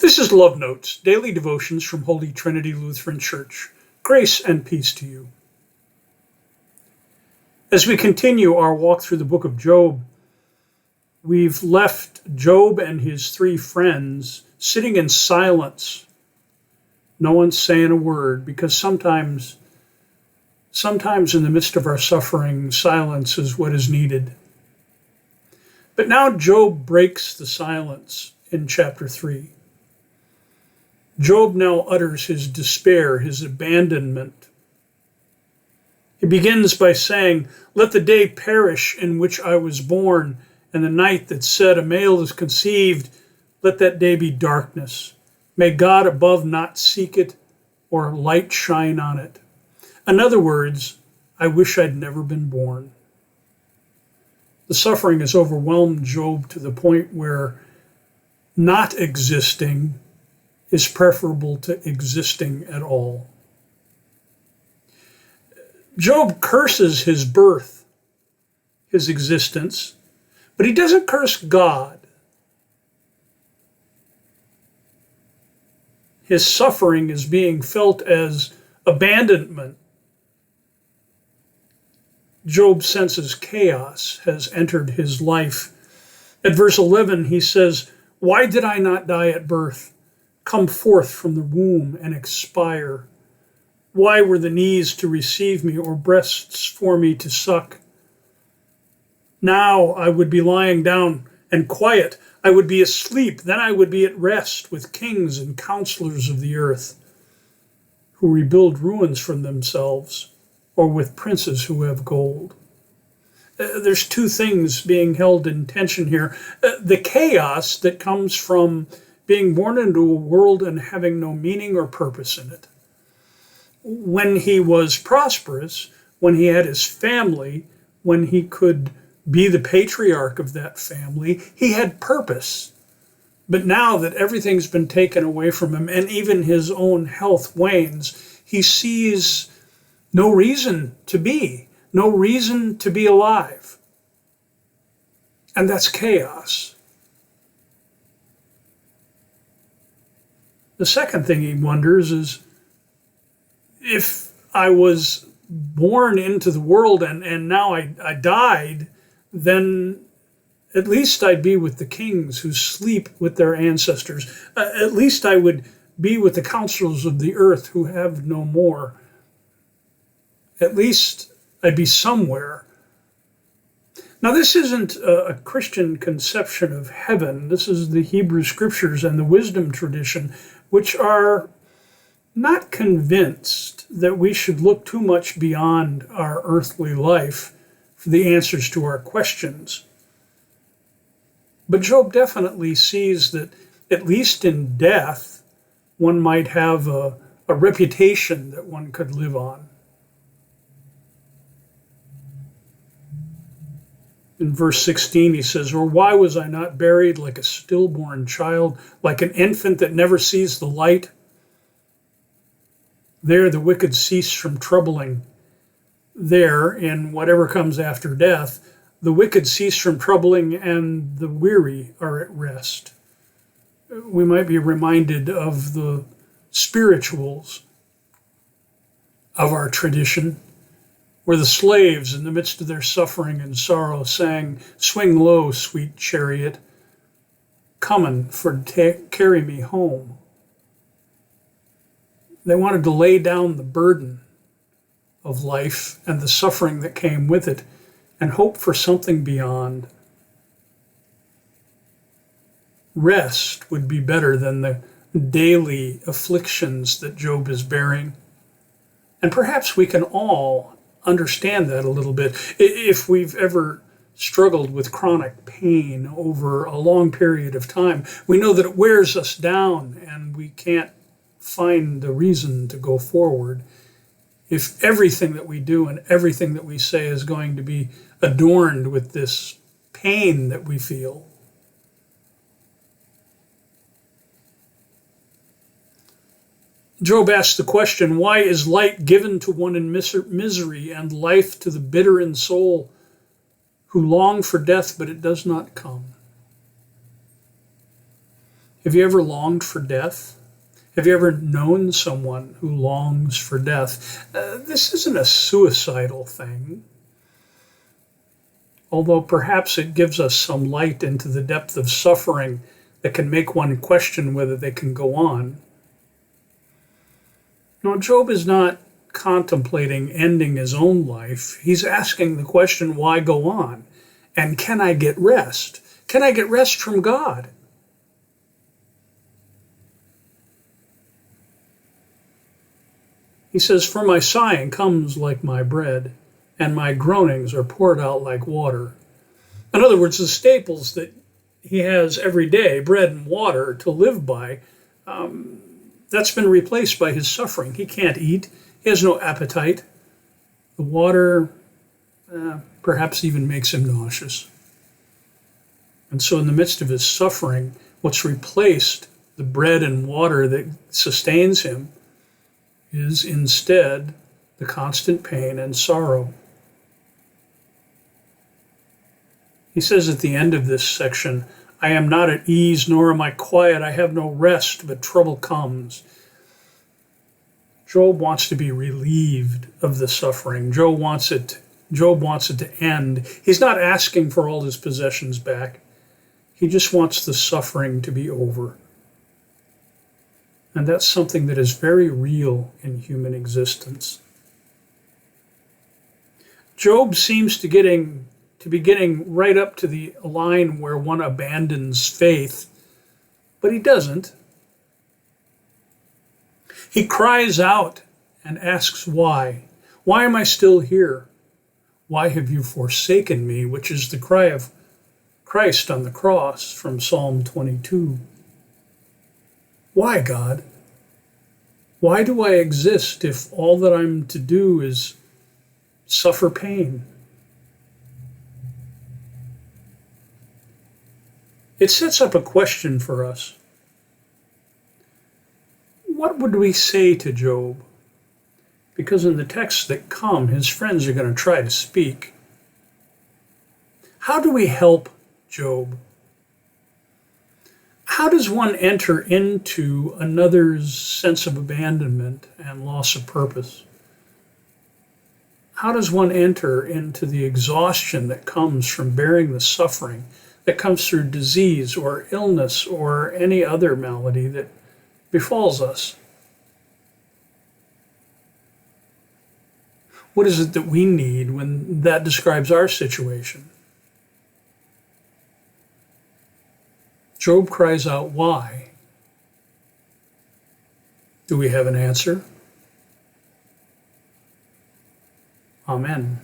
This is Love Notes, daily devotions from Holy Trinity Lutheran Church. Grace and peace to you. As we continue our walk through the book of Job, we've left Job and his three friends sitting in silence. No one's saying a word, because sometimes in the midst of our suffering, silence is what is needed. But now Job breaks the silence in chapter 3. Job now utters his despair, his abandonment. He begins by saying, "Let the day perish in which I was born, and the night that said a male is conceived, let that day be darkness. May God above not seek it, or light shine on it." In other words, I wish I'd never been born. The suffering has overwhelmed Job to the point where not existing is preferable to existing at all. Job curses his birth, his existence, but he doesn't curse God. His suffering is being felt as abandonment. Job senses chaos has entered his life. At verse 11, he says, "Why did I not die at birth? Come forth from the womb and expire. Why were the knees to receive me, or breasts for me to suck? Now I would be lying down and quiet. I would be asleep. Then I would be at rest with kings and counselors of the earth, who rebuild ruins from themselves, or with princes who have gold." There's two things being held in tension here. The chaos that comes from being born into a world and having no meaning or purpose in it. When he was prosperous, when he had his family, when he could be the patriarch of that family, he had purpose. But now that everything's been taken away from him, and even his own health wanes, he sees no reason to be, no reason to be alive. And that's chaos. The second thing he wonders is, if I was born into the world and now I died, then at least I'd be with the kings who sleep with their ancestors. At least I would be with the counselors of the earth who have no more. At least I'd be somewhere. Now, this isn't a Christian conception of heaven. This is the Hebrew scriptures and the wisdom tradition, which are not convinced that we should look too much beyond our earthly life for the answers to our questions. But Job definitely sees that, at least in death, one might have a reputation that one could live on. In verse 16, he says, "Or why was I not buried like a stillborn child, like an infant that never sees the light? There the wicked cease from troubling." There, in whatever comes after death, the wicked cease from troubling and the weary are at rest. We might be reminded of the spirituals of our tradition, where the slaves, in the midst of their suffering and sorrow, sang, "Swing low, sweet chariot, comin' for to carry me home." They wanted to lay down the burden of life and the suffering that came with it and hope for something beyond. Rest would be better than the daily afflictions that Job is bearing. And perhaps we can all understand that a little bit. If we've ever struggled with chronic pain over a long period of time, we know that it wears us down and we can't find the reason to go forward. If everything that we do and everything that we say is going to be adorned with this pain that we feel. Job asks the question, why is light given to one in misery and life to the bitter in soul who long for death, but it does not come? Have you ever longed for death? Have you ever known someone who longs for death? This isn't a suicidal thing, although perhaps it gives us some light into the depth of suffering that can make one question whether they can go on. No, Job is not contemplating ending his own life. He's asking the question, why go on? And can I get rest? Can I get rest from God? He says, for my sighing comes like my bread, and my groanings are poured out like water. In other words, the staples that he has every day, bread and water to live by, that's been replaced by his suffering. He can't eat. He has no appetite. The water perhaps even makes him nauseous. And so in the midst of his suffering, what's replaced the bread and water that sustains him is instead the constant pain and sorrow. He says at the end of this section, I am not at ease, nor am I quiet. I have no rest, but trouble comes. Job wants to be relieved of the suffering. Job wants it to end. He's not asking for all his possessions back. He just wants the suffering to be over. And that's something that is very real in human existence. Job seems to be getting right up to the line where one abandons faith, but he doesn't. He cries out and asks why. Why am I still here? Why have you forsaken me? Which is the cry of Christ on the cross from Psalm 22. Why, God? Why do I exist if all that I'm to do is suffer pain? It sets up a question for us. What would we say to Job? Because in the texts that come, his friends are going to try to speak. How do we help Job? How does one enter into another's sense of abandonment and loss of purpose? How does one enter into the exhaustion that comes from bearing the suffering that comes through disease or illness or any other malady that befalls us? What is it that we need when that describes our situation? Job cries out, why? Do we have an answer? Amen.